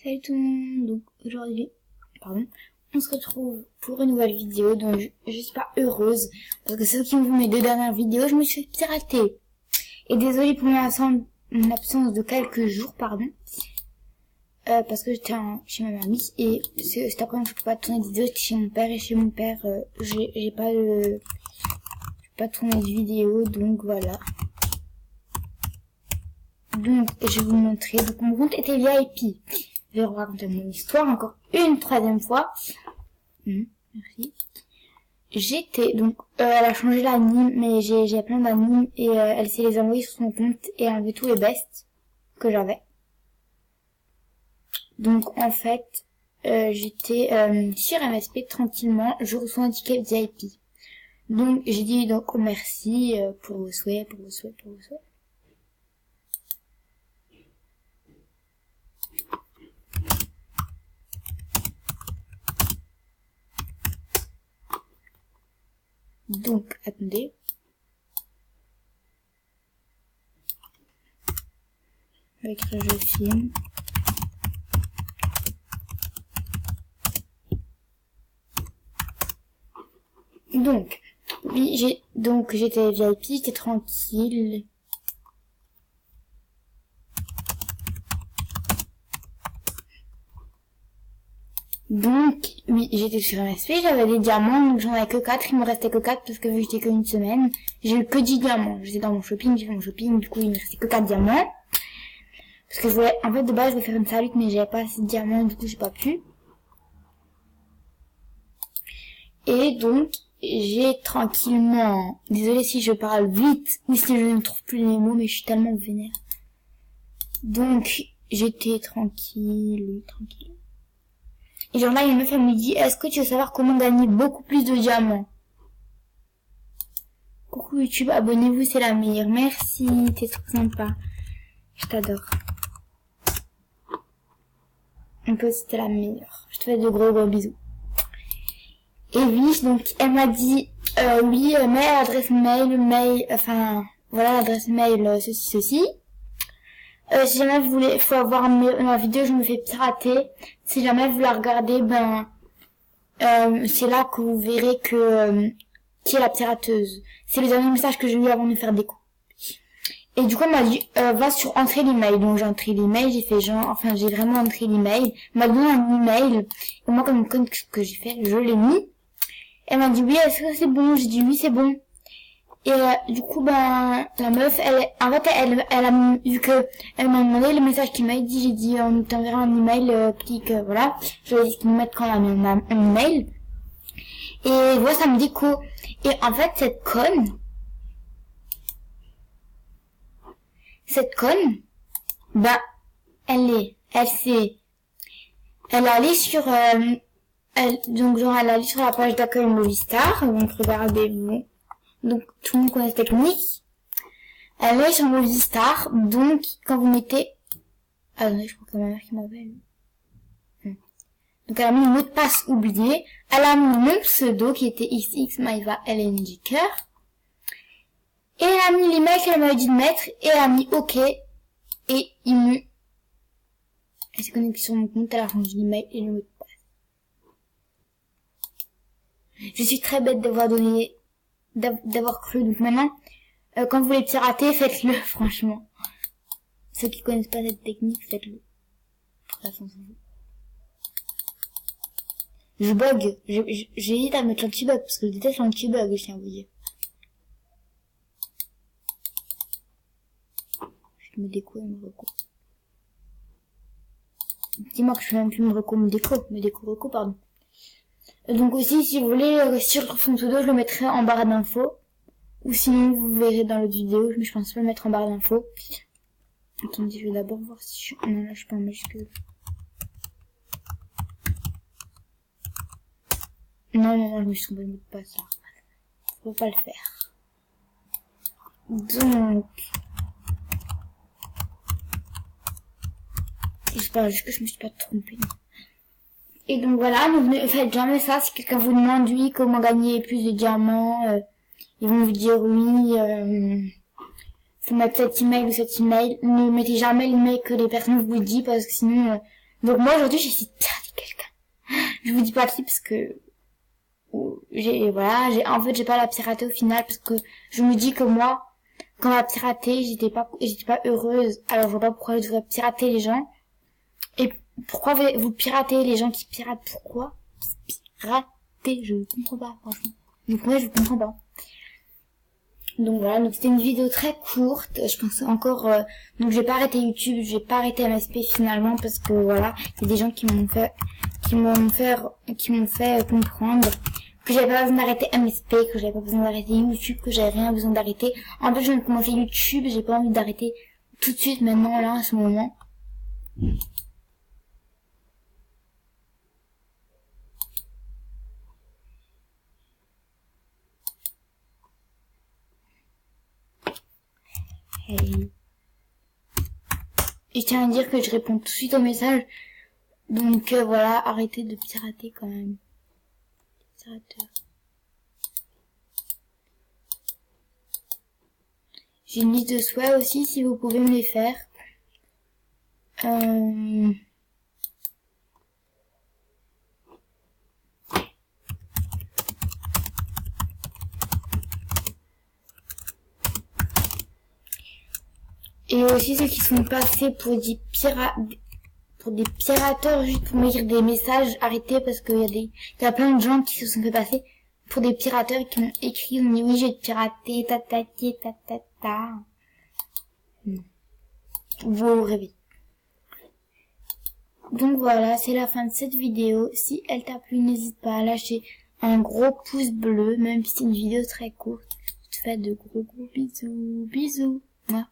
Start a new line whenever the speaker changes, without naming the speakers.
Salut tout le monde, donc aujourd'hui, on se retrouve pour une nouvelle vidéo dont je suis pas heureuse, parce que ceux qui ont vu mes deux dernières vidéos, je me suis fait pirater. Et désolée pour mon absence de quelques jours, parce que j'étais chez ma mamie, et cet après-midi je peux pas tourner de vidéo, j'étais chez mon père, et chez mon père, j'ai pas tourné de vidéo, donc voilà. Donc, je vais vous montrer, donc mon compte était VIP. Je vais vous raconter mon histoire encore une troisième fois. Merci. J'étais, donc, elle a changé l'anime, mais j'ai plein d'animes, et elle s'est les envoyés sur son compte, et enlevé tous les bests que j'avais. Donc, en fait, j'étais sur MSP tranquillement, je reçois un ticket VIP. Donc, j'ai dit donc merci pour vos souhaits. Donc, attendez. Avec le jeu film. Donc, oui, j'étais VIP, j'étais tranquille. Donc, oui, j'étais sur MSP, j'avais des diamants, donc j'en avais que 4, il me restait que 4 parce que vu que j'étais qu'une semaine, j'ai eu que 10 diamants. J'étais dans mon shopping, j'ai fait mon shopping, du coup il me restait que 4 diamants. Parce que je voulais, en fait de base je voulais faire une salute mais j'avais pas assez de diamants, du coup j'ai pas pu. Et donc, j'ai tranquillement, désolée si je parle vite, ou si je ne trouve plus les mots, mais je suis tellement vénère. Donc, j'étais tranquille. Et genre là, une meuf, elle me dit, est-ce que tu veux savoir comment gagner beaucoup plus de diamants? Coucou YouTube, abonnez-vous, c'est la meilleure. Merci, t'es trop sympa. Je t'adore. Un peu, c'était la meilleure. Je te fais de gros bisous. Et oui, donc, elle m'a dit, oui, mets l'adresse mail, voilà l'adresse mail, ceci. Si jamais vous voulez, faut avoir ma vidéo, je me fais pirater. Si jamais vous la regardez, c'est là que vous verrez que, qui est la pirateuse. C'est le dernier message que j'ai eu avant de faire des coups. Et du coup, elle m'a dit, va sur entrer l'email. Donc, j'ai entré l'email, j'ai vraiment entré l'email. Elle m'a donné un email. Et moi, comme une que j'ai fait, je l'ai mis. Elle m'a dit, oui, est-ce que c'est bon? J'ai dit, oui, c'est bon. Et du coup, la meuf, elle a vu que elle m'a demandé le message qu'il m'a dit, j'ai dit, on t'enverra un email, clique, voilà. Je lui ai dit qu'ils nous mettent quand même un email. Et voilà, ça me dit quoi. Et en fait, cette conne, elle est allée sur, elle est allée sur la page d'accueil Movistar, donc regardez-vous. Donc, tout le monde connaît cette technique. Elle est sur Movistar, donc, quand vous mettez, attendez, je crois que c'est ma mère qui m'appelle. Donc, elle a mis le mot de passe oublié. Elle a mis mon pseudo, qui était xxmaiva lngker. Et elle a mis l'email qu'elle m'avait dit de mettre, et elle a mis OK. Et elle s'est connectée sur mon compte, elle a changé l'email et le mot de passe. Je suis très bête d'avoir cru. Donc maintenant, quand vous voulez pirater, faites-le, franchement. Ceux qui connaissent pas cette technique, faites-le. Je bug. J'hésite à mettre l'anti-bug, parce que je déteste l'anti-bug, je tiens à vous dire. Je me déco et me reco. Dis-moi que je fais même plus me déco, pardon. Donc aussi, si vous voulez, sur son pseudo, je le mettrai en barre d'infos. Ou sinon, vous verrez dans l'autre vidéo, mais je pense pas le mettre en barre d'infos. Attendez, je vais d'abord voir si je... Non, là, je suis pas en majuscule. Non, je me suis trompé de mot de passe, là. Faut pas le faire. Donc... J'espère juste que je me suis pas trompée. Et donc voilà, donc ne faites jamais ça. Si quelqu'un vous demande, oui, comment gagner plus de diamants, ils vont vous dire oui, faut mettre cet email ou cet email. Ne mettez jamais l'email que les personnes vous disent, parce que sinon, Donc moi aujourd'hui j'essaie de pirater quelqu'un. Je vous dis pas qui parce que en fait j'ai pas la pirater au final parce que je me dis que moi quand on va pirater j'étais pas heureuse. Alors je vois pas pourquoi je devrais pirater les gens. Et pourquoi vous piratez les gens qui piratent? Pourquoi pirater? Je ne comprends pas, franchement. Je comprends pas. Donc voilà, donc c'était une vidéo très courte. Je pense encore, donc j'ai pas arrêté YouTube, j'ai pas arrêté MSP finalement parce que voilà, il y a des gens qui m'ont fait comprendre que j'avais pas besoin d'arrêter MSP, que j'avais pas besoin d'arrêter YouTube, que j'avais rien besoin d'arrêter. En plus, je viens de commencer YouTube, j'ai pas envie d'arrêter tout de suite maintenant là, à ce moment. Hey. Et je tiens à dire que je réponds tout de suite aux messages. Donc voilà, arrêtez de pirater quand même. Pirateur. J'ai une liste de souhaits aussi si vous pouvez me les faire. Et aussi ceux qui sont passés pour des pirateurs juste pour m'écrire des messages, arrêtez parce qu'il y a plein de gens qui se sont fait passer pour des pirateurs qui m'ont écrit, on dit oui, je vais te pirater, ta. Vous rêvez. Donc voilà, c'est la fin de cette vidéo. Si elle t'a plu, n'hésite pas à lâcher un gros pouce bleu, même si c'est une vidéo très courte. Je te fais de gros bisous. Bisous. Moi.